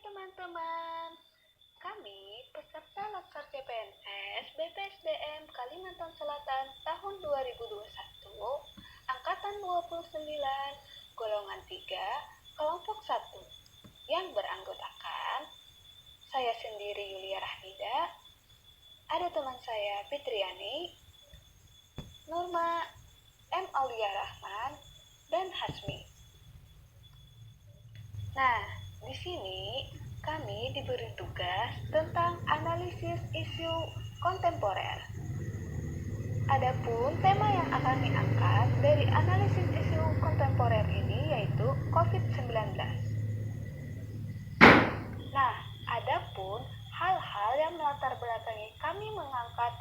teman-teman, kami peserta Latsar CPNS BPSDM Kalimantan Selatan tahun 2021, Angkatan 29, Golongan 3, Kelompok 1, yang beranggotakan saya sendiri Yulia Rahmida, ada teman saya Fitriani, Nurma, M. Aulia Rahman, dan Hasmi. Nah, di sini kami diberi tugas tentang analisis isu kontemporer. Adapun tema yang akan kami angkat dari analisis isu kontemporer ini yaitu COVID-19. Nah, adapun hal-hal yang melatar belakangi kami mengangkat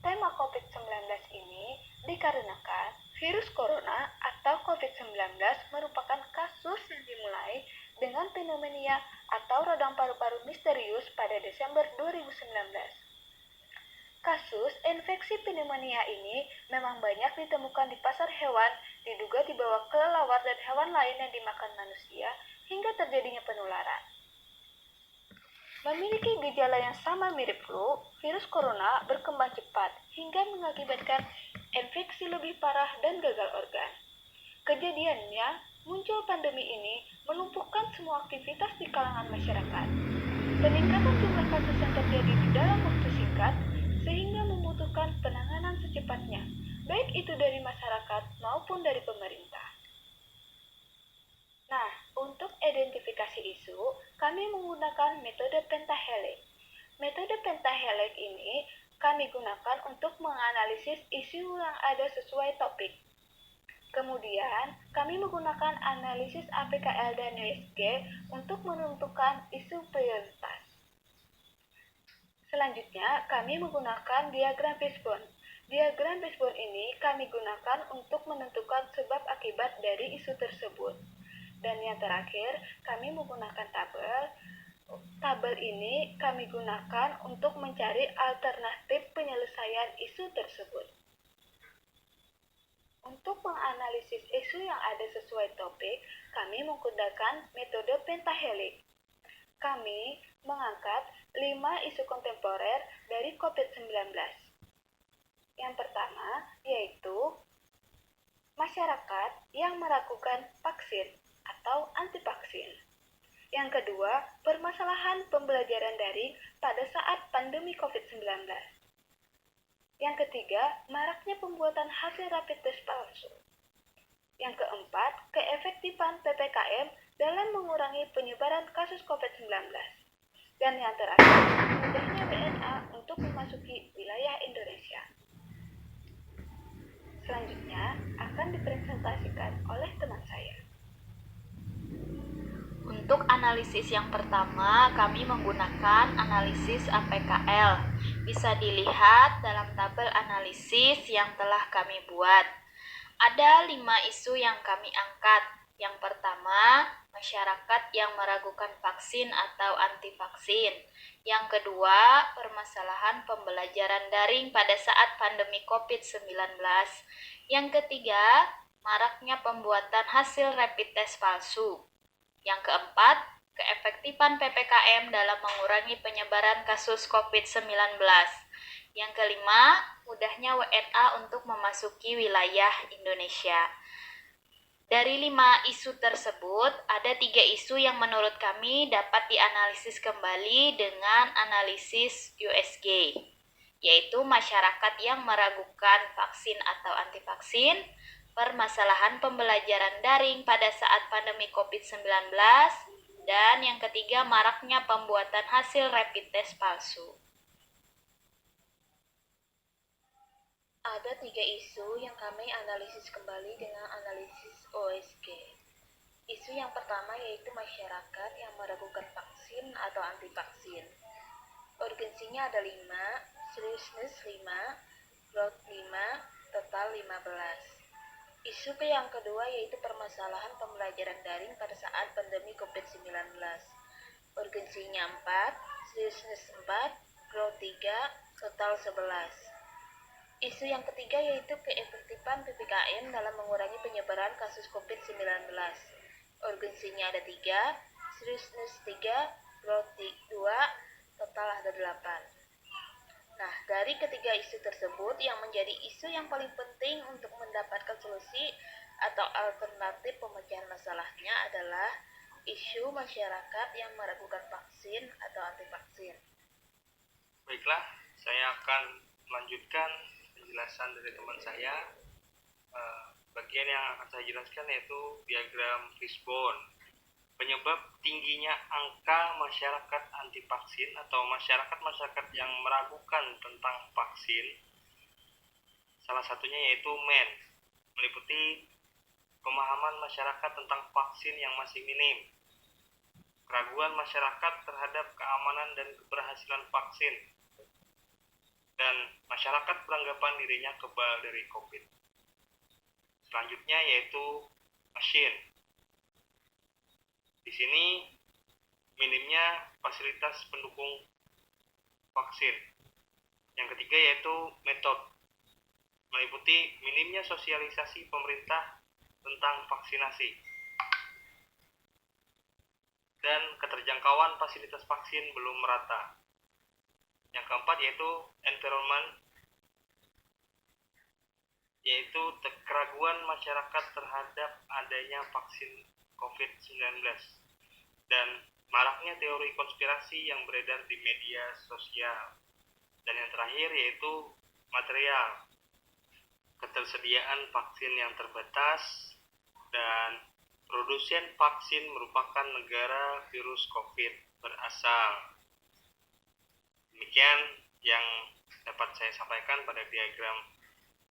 tema COVID-19 ini dikarenakan virus corona atau COVID-19 merupakan kasus yang dimulai dengan pneumonia atau radang paru-paru misterius pada Desember 2019. Kasus infeksi pneumonia ini memang banyak ditemukan di pasar hewan, diduga dibawa kelelawar dan hewan lain yang dimakan manusia hingga terjadinya penularan. Memiliki gejala yang sama mirip flu, virus corona berkembang cepat hingga mengakibatkan infeksi lebih parah dan gagal organ. Kejadiannya, muncul pandemi ini melumpuhkan semua aktivitas di kalangan masyarakat. Peningkatan jumlah kasus yang terjadi di dalam waktu singkat sehingga membutuhkan penanganan secepatnya, baik itu dari masyarakat maupun dari pemerintah. Nah, untuk identifikasi isu, kami menggunakan metode pentahelix. Metode pentahelix ini kami gunakan untuk menganalisis isu yang ada sesuai topik. Kemudian, kami menggunakan analisis APKL dan USG untuk menentukan isu prioritas. Selanjutnya, kami menggunakan diagram fishbone. Diagram fishbone ini kami gunakan untuk menentukan sebab akibat dari isu tersebut. Dan yang terakhir, kami menggunakan tabel. Tabel ini kami gunakan untuk mencari alternatif penyelesaian isu tersebut. Untuk menganalisis isu yang ada sesuai topik, kami menggunakan metode pentahelix. Kami mengangkat 5 isu kontemporer dari COVID-19. Yang pertama yaitu masyarakat yang meragukan vaksin atau anti vaksin. Yang kedua, permasalahan pembelajaran daring pada saat pandemi COVID-19. Yang ketiga, maraknya pembuatan hasil rapid test palsu. Yang keempat, keefektifan PPKM dalam mengurangi penyebaran kasus COVID-19. Dan yang terakhir, mudahnya WNA untuk memasuki wilayah Indonesia. Selanjutnya akan dipresentasikan oleh teman saya. Untuk analisis yang pertama, kami menggunakan analisis APKL. Bisa dilihat dalam tabel analisis yang telah kami buat. Ada 5 isu yang kami angkat. Yang pertama, masyarakat yang meragukan vaksin atau anti vaksin. Yang kedua, permasalahan pembelajaran daring pada saat pandemi COVID-19. Yang ketiga, maraknya pembuatan hasil rapid test palsu. Yang keempat, keefektifan PPKM dalam mengurangi penyebaran kasus COVID-19. Yang kelima, mudahnya WNA untuk memasuki wilayah Indonesia. Dari 5 isu tersebut, ada 3 isu yang menurut kami dapat dianalisis kembali dengan analisis USG, yaitu masyarakat yang meragukan vaksin atau anti vaksin, permasalahan pembelajaran daring pada saat pandemi COVID-19, dan yang ketiga, maraknya pembuatan hasil rapid test palsu. Ada 3 isu yang kami analisis kembali dengan analisis OSG. Isu yang pertama yaitu masyarakat yang meragukan vaksin atau anti vaksin. Urgensinya ada 5, seriousness 5, growth 5, total 15. Isu yang kedua yaitu permasalahan pembelajaran daring pada saat pandemi COVID-19. Urgensinya 4, seriousness 4, growth 3, total 11. Isu yang ketiga yaitu keefektifan PPKM dalam mengurangi penyebaran kasus COVID-19. Urgensinya ada 3, Trisnis 3, Broti 2, total ada 8. Nah, dari ketiga isu tersebut, yang menjadi isu yang paling penting untuk mendapatkan solusi atau alternatif pemecahan masalahnya adalah isu masyarakat yang meragukan vaksin atau anti vaksin. Baiklah, saya akan melanjutkan penjelasan dari teman saya. Bagian yang akan saya jelaskan yaitu diagram fishbone. Penyebab tingginya angka masyarakat anti vaksin atau masyarakat yang meragukan tentang vaksin, salah satunya yaitu meliputi pemahaman masyarakat tentang vaksin yang masih minim, keraguan masyarakat terhadap keamanan dan keberhasilan vaksin, dan masyarakat beranggapan dirinya kebal dari COVID. Selanjutnya yaitu machine. Di sini minimnya fasilitas pendukung vaksin. Yang ketiga yaitu metode, meliputi minimnya sosialisasi pemerintah tentang vaksinasi. Dan keterjangkauan fasilitas vaksin belum merata. Yang keempat yaitu environment, yaitu keraguan masyarakat terhadap adanya vaksin COVID-19 dan maraknya teori konspirasi yang beredar di media sosial. Dan yang terakhir yaitu material, ketersediaan vaksin yang terbatas, dan produsen vaksin merupakan negara virus COVID berasal. Demikian yang dapat saya sampaikan pada diagram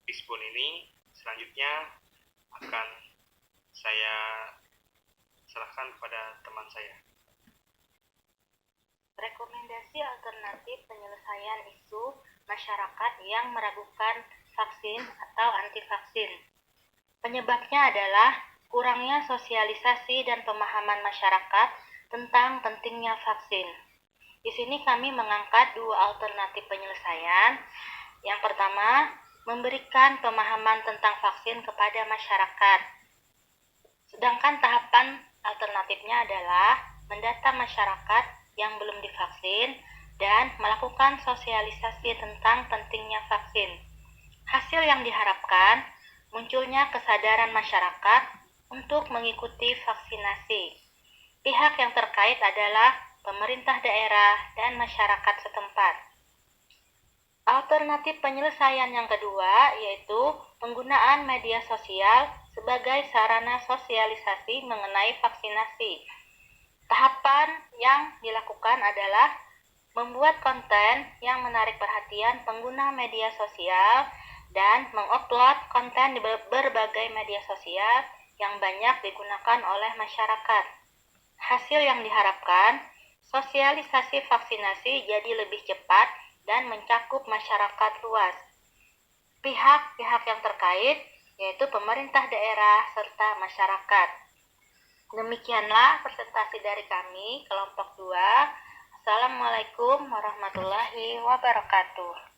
fishbone ini. Selanjutnya akan saya serahkan kepada teman saya. Rekomendasi alternatif penyelesaian isu masyarakat yang meragukan vaksin atau anti vaksin. Penyebabnya adalah kurangnya sosialisasi dan pemahaman masyarakat tentang pentingnya vaksin. Di sini kami mengangkat dua alternatif penyelesaian. Yang pertama, memberikan pemahaman tentang vaksin kepada masyarakat. Sedangkan tahapan alternatifnya adalah mendata masyarakat yang belum divaksin dan melakukan sosialisasi tentang pentingnya vaksin. Hasil yang diharapkan, munculnya kesadaran masyarakat untuk mengikuti vaksinasi. Pihak yang terkait adalah pemerintah daerah dan masyarakat setempat. Alternatif penyelesaian yang kedua yaitu penggunaan media sosial sebagai sarana sosialisasi mengenai vaksinasi. Tahapan yang dilakukan adalah membuat konten yang menarik perhatian pengguna media sosial dan mengupload konten di berbagai media sosial yang banyak digunakan oleh masyarakat. Hasil yang diharapkan, sosialisasi vaksinasi jadi lebih cepat dan mencakup masyarakat luas. Pihak-pihak yang terkait yaitu pemerintah daerah serta masyarakat. Demikianlah presentasi dari kami kelompok 2. Assalamualaikum warahmatullahi wabarakatuh.